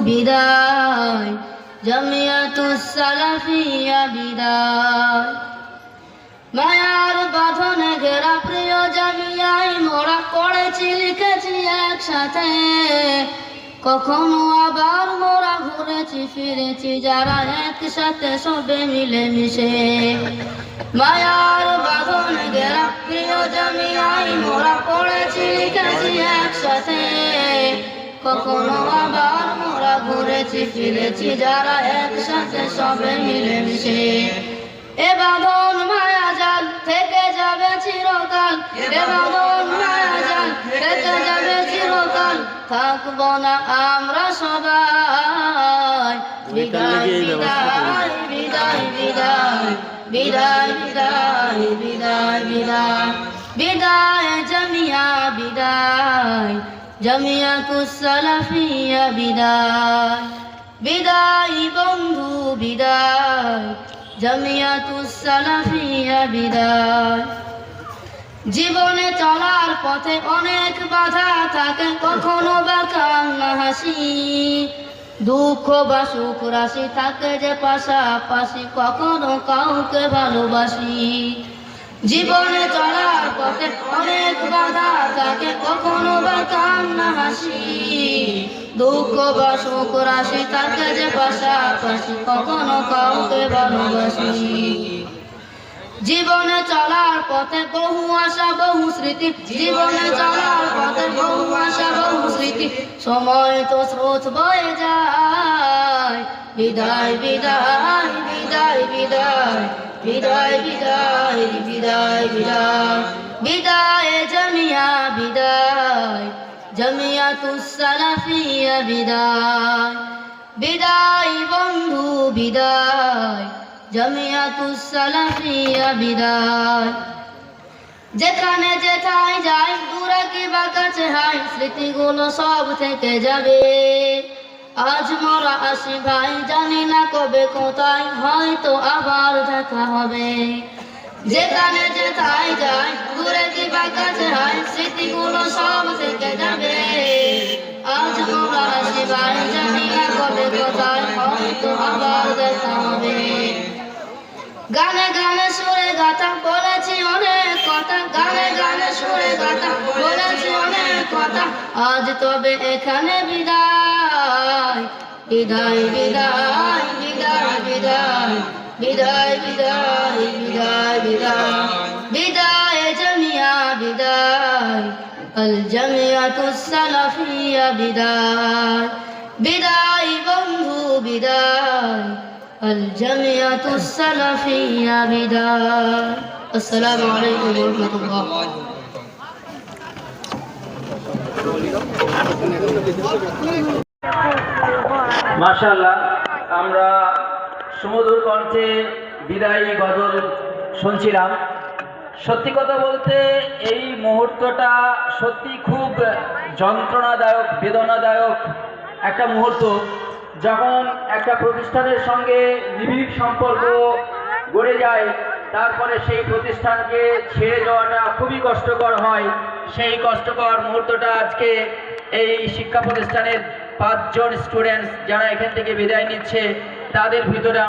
বিদায়, জামিয়াতুস সালাফিয়া বিদায়। মায়ার বাঁধনে ঘেরা প্রিয় জামিয়ায় মোরা পড়েছি লিখেছি একসাথে, কখনো আবার মোরা ঘুরেছি ফিরেছি যারা একসাথে সবে মিলে মিশে। মায়ার বাঁধনে ঘেরা প্রিয় জামিয়ায় মোরা পড়েছি লিখেছি একসাথে, কখনো আবার মোরা ঘুরেছি ফিরেছি যারা একসাথে সবে মিলে মিশে। এ বাঁধন মায়া জাল থেকে যাবে চিরকাল, এ বাঁধন মায়া জাল থেকে যাবে চিরকাল, থাকবো না আমরা সবাই। বিদায় বিদায় বিদায় বিদায় বিদায় বিদায় বিদায় বিদায় বিদায় জামিয়া বিদায়, জামিয়াতুস সালাফিয়া বিদায়। বিদায় বন্ধু বিদায়, জামিয়াতুস সালাফিয়া বিদায়। জীবনে চলার পথে অনেক বাধা থাকে, কখনো বা কান্না হাসি, দুঃখ বা সুখ রাশি থাকে যে পাশাপাশি, কখনো কাউকে ভালোবাসি। জীবনে চলার পথে অনেক বাধা থাকে, কখনো বা কান্না হাসি, দুঃখ বা সুখ রাশি থাকে যে পাশাপাশি, কখনো কাউকে ভালোবাসি। জীবনে চলার পথে বহু আশা বহু স্মৃতি, জীবনে চলার পথে বহু আশা বহু স্মৃতি, সময় তো স্রোত বয়ে যায়। বিদায় বিদায় বিদায় বিদায় বিদায় বিদায় বিদায় বিদায় বিদায় জামিয়া বিদায়, জামিয়াতুস সালাফিয়া বিদায়। বিদায় বন্ধু বিদায়, জামিয়াতুস সালাফিয়া বিদায়। যেখানে যেথায় যাই দূরে কি বা কাছে হাই, স্মৃতিগুলো সব থেকে যাবে। আজ মোরা আসি ভাই, জানি না কবে কোথায় হয়তো আবার দেখা হবে। যেখানে যেথায় যাই দূরে কি বা কাছে হাই, স্মৃতিগুলো সব থেকে যাবে। আজ মোরা আসি ভাই, জানি না কবে কোথায় হয়তো আবার দেখা হবে। গানে গানে সুরে গাথা বলেছি অনেক কথা, গানে গানে সুরে গাথা বলেছি অনেক কথা, আজ তবে এখানে বিদায়। বিদায় বিদায় বিদায় বিদায় বিদায় বিদায় বিদায় বিদায় বিদায় জামিয়া বিদায়, আল জামিয়াতুস সালাফিয়া বিদায়। বিদায় বন্ধু বিদায়, আল জামিয়াতুস সালাফিয়া বিদায়। আসসালামু আলাইকুম ওয়া রাহমাতুল্লাহ। মাশাআল্লাহ, আমরা সুমধুর কণ্ঠে বিদায়ী গজল শুনছিলাম। সত্যি কথা বলতে এই মুহূর্তটা সত্যি খুব যন্ত্রণাদায়ক বেদনাদায়ক একটা মুহূর্ত, যখন একটা প্রতিষ্ঠানের সঙ্গে নিবিড় সম্পর্ক গড়ে যায়, তারপরে সেই প্রতিষ্ঠানকে ছেড়ে যাওয়াটা খুবই কষ্টকর হয়। সেই কষ্টকর মুহূর্তটা আজকে এই শিক্ষা প্রতিষ্ঠানের 5 জন স্টুডেন্টস যারা এখান থেকে বিদায় নিচ্ছে, তাদের ভিতরে